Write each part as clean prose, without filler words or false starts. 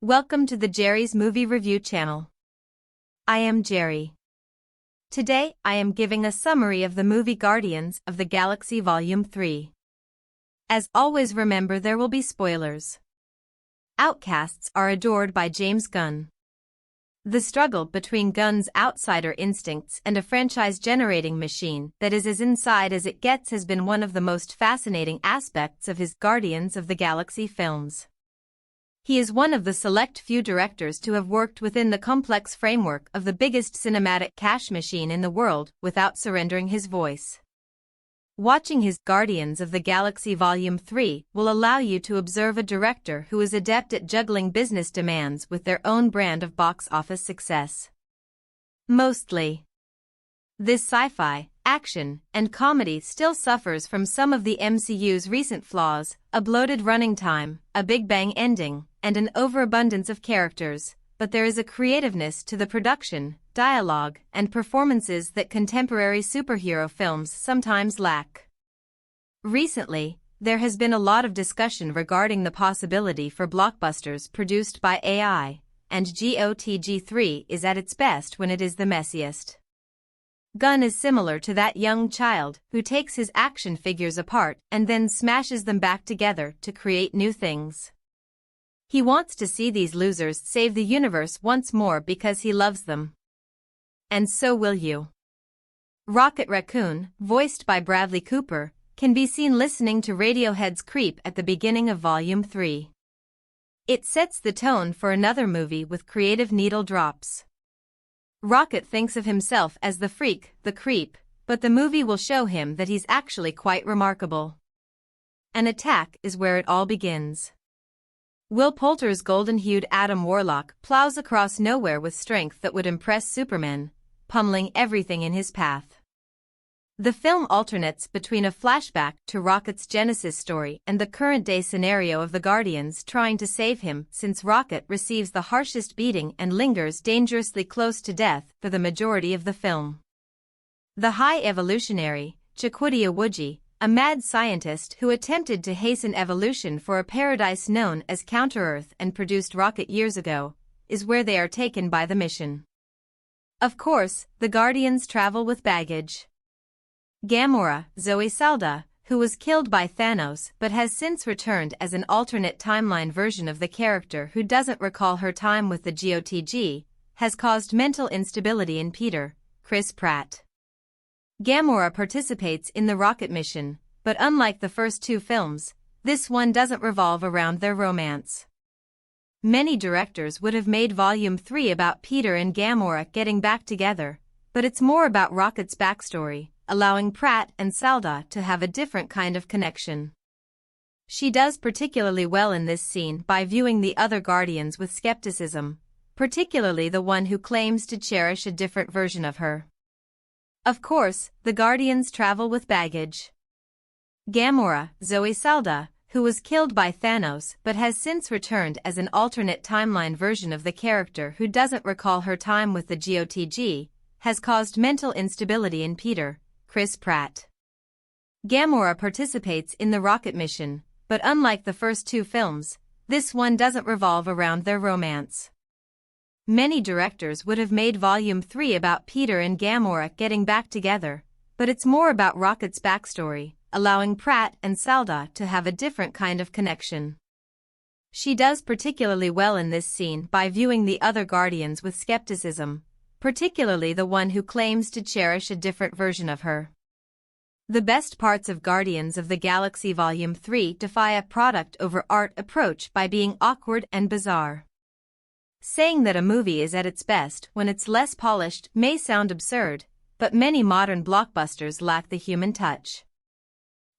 Welcome to the Jerry's Movie Review channel. I am Jerry. Today, I am giving a summary of the movie Guardians of the Galaxy Volume 3. As always, remember there will be spoilers. Outcasts are adored by James Gunn. The struggle between Gunn's outsider instincts and a franchise-generating machine that is as inside as it gets has been one of the most fascinating aspects of his Guardians of the Galaxy films. He is one of the select few directors to have worked within the complex framework of the biggest cinematic cash machine in the world without surrendering his voice. Watching his Guardians of the Galaxy Volume 3 will allow you to observe a director who is adept at juggling business demands with their own brand of box office success. Mostly. This sci-fi, action, and comedy still suffers from some of the MCU's recent flaws, a bloated running time, a Big Bang ending, and an overabundance of characters, but there is a creativeness to the production, dialogue, and performances that contemporary superhero films sometimes lack. Recently, there has been a lot of discussion regarding the possibility for blockbusters produced by AI, and GOTG3 is at its best when it is the messiest. Gunn is similar to that young child who takes his action figures apart and then smashes them back together to create new things. He wants to see these losers save the universe once more because he loves them. And so will you. Rocket Raccoon, voiced by Bradley Cooper, can be seen listening to Radiohead's Creep at the beginning of Volume 3. It sets the tone for another movie with creative needle drops. Rocket thinks of himself as the freak, the creep, but the movie will show him that he's actually quite remarkable. An attack is where it all begins. Will Poulter's golden-hued Adam Warlock plows across nowhere with strength that would impress Superman, pummeling everything in his path. The film alternates between a flashback to Rocket's Genesis story and the current-day scenario of the Guardians trying to save him since Rocket receives the harshest beating and lingers dangerously close to death for the majority of the film. The High Evolutionary, Chakotay Awuji, a mad scientist who attempted to hasten evolution for a paradise known as Counter-Earth and produced Rocket years ago, is where they are taken by the mission. Of course, the Guardians travel with baggage. Gamora, Zoe Saldana, who was killed by Thanos but has since returned as an alternate timeline version of the character who doesn't recall her time with the GOTG, has caused mental instability in Peter, Chris Pratt. Gamora participates in the Rocket mission, but unlike the first two films, this one doesn't revolve around their romance. Many directors would have made Volume 3 about Peter and Gamora getting back together, but it's more about Rocket's backstory, allowing Pratt and Saldana to have a different kind of connection. She does particularly well in this scene by viewing the other Guardians with skepticism, particularly the one who claims to cherish a different version of her. Of course, the Guardians travel with baggage. Gamora, Zoe Saldana, who was killed by Thanos but has since returned as an alternate timeline version of the character who doesn't recall her time with the GOTG, has caused mental instability in Peter, Chris Pratt. Gamora participates in the Rocket mission, but unlike the first two films, this one doesn't revolve around their romance. Many directors would have made Volume 3 about Peter and Gamora getting back together, but it's more about Rocket's backstory, allowing Pratt and Saldana to have a different kind of connection. She does particularly well in this scene by viewing the other Guardians with skepticism, particularly the one who claims to cherish a different version of her. The best parts of Guardians of the Galaxy Volume 3 defy a product over art approach by being awkward and bizarre. Saying that a movie is at its best when it's less polished may sound absurd, but many modern blockbusters lack the human touch.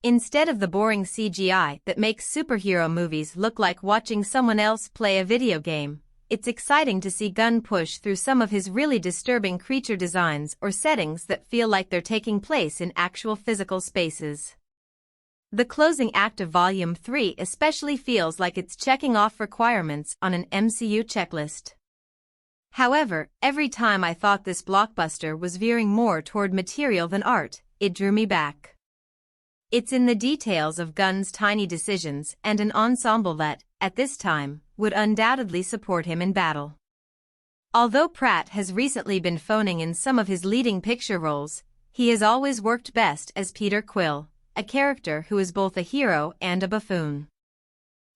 Instead of the boring CGI that makes superhero movies look like watching someone else play a video game, it's exciting to see Gunn push through some of his really disturbing creature designs or settings that feel like they're taking place in actual physical spaces. The closing act of Volume 3 especially feels like it's checking off requirements on an MCU checklist. However, every time I thought this blockbuster was veering more toward material than art, it drew me back. It's in the details of Gunn's tiny decisions and an ensemble that, at this time, would undoubtedly support him in battle. Although Pratt has recently been phoning in some of his leading picture roles, he has always worked best as Peter Quill, a character who is both a hero and a buffoon.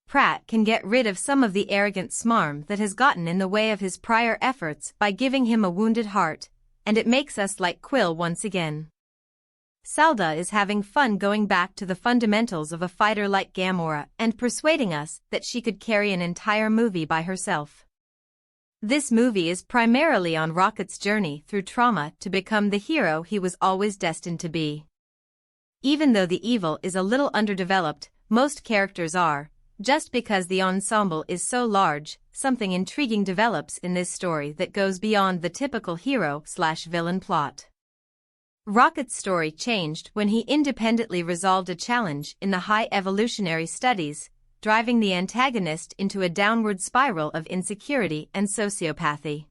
Pratt can get rid of some of the arrogant smarm that has gotten in the way of his prior efforts by giving him a wounded heart, and it makes us like Quill once again. Salda is having fun going back to the fundamentals of a fighter like Gamora and persuading us that she could carry an entire movie by herself. This movie is primarily on Rocket's journey through trauma to become the hero he was always destined to be. Even though the evil is a little underdeveloped, most characters are, just because the ensemble is so large, something intriguing develops in this story that goes beyond the typical hero/villain plot. Rocket's story changed when he independently resolved a challenge in the high evolutionary studies, driving the antagonist into a downward spiral of insecurity and sociopathy.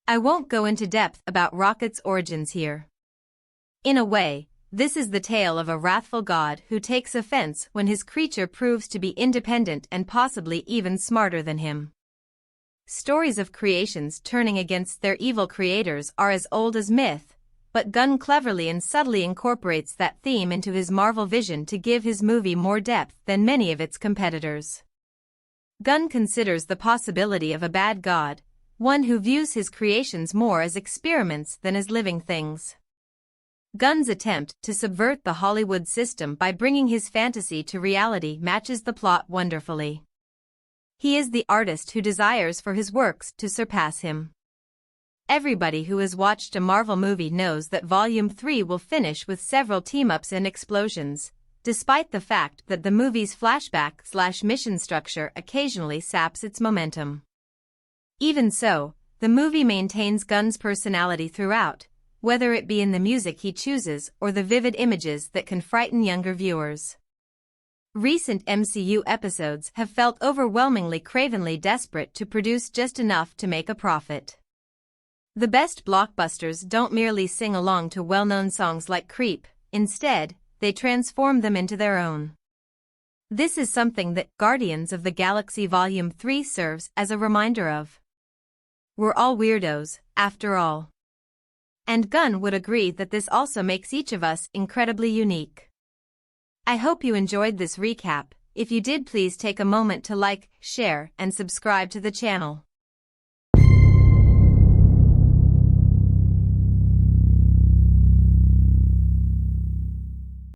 I won't go into depth about Rocket's origins here. In a way, this is the tale of a wrathful god who takes offense when his creature proves to be independent and possibly even smarter than him. Stories of creations turning against their evil creators are as old as myth, but Gunn cleverly and subtly incorporates that theme into his Marvel vision to give his movie more depth than many of its competitors. Gunn considers the possibility of a bad god, one who views his creations more as experiments than as living things. Gunn's attempt to subvert the Hollywood system by bringing his fantasy to reality matches the plot wonderfully. He is the artist who desires for his works to surpass him. Everybody who has watched a Marvel movie knows that Volume 3 will finish with several team-ups and explosions, despite the fact that the movie's flashback/mission structure occasionally saps its momentum. Even so, the movie maintains Gunn's personality throughout, whether it be in the music he chooses or the vivid images that can frighten younger viewers. Recent MCU episodes have felt overwhelmingly cravenly desperate to produce just enough to make a profit. The best blockbusters don't merely sing along to well-known songs like Creep, instead, they transform them into their own. This is something that Guardians of the Galaxy Volume 3 serves as a reminder of. We're all weirdos, after all. And Gunn would agree that this also makes each of us incredibly unique. I hope you enjoyed this recap. If you did, please take a moment to like, share, and subscribe to the channel.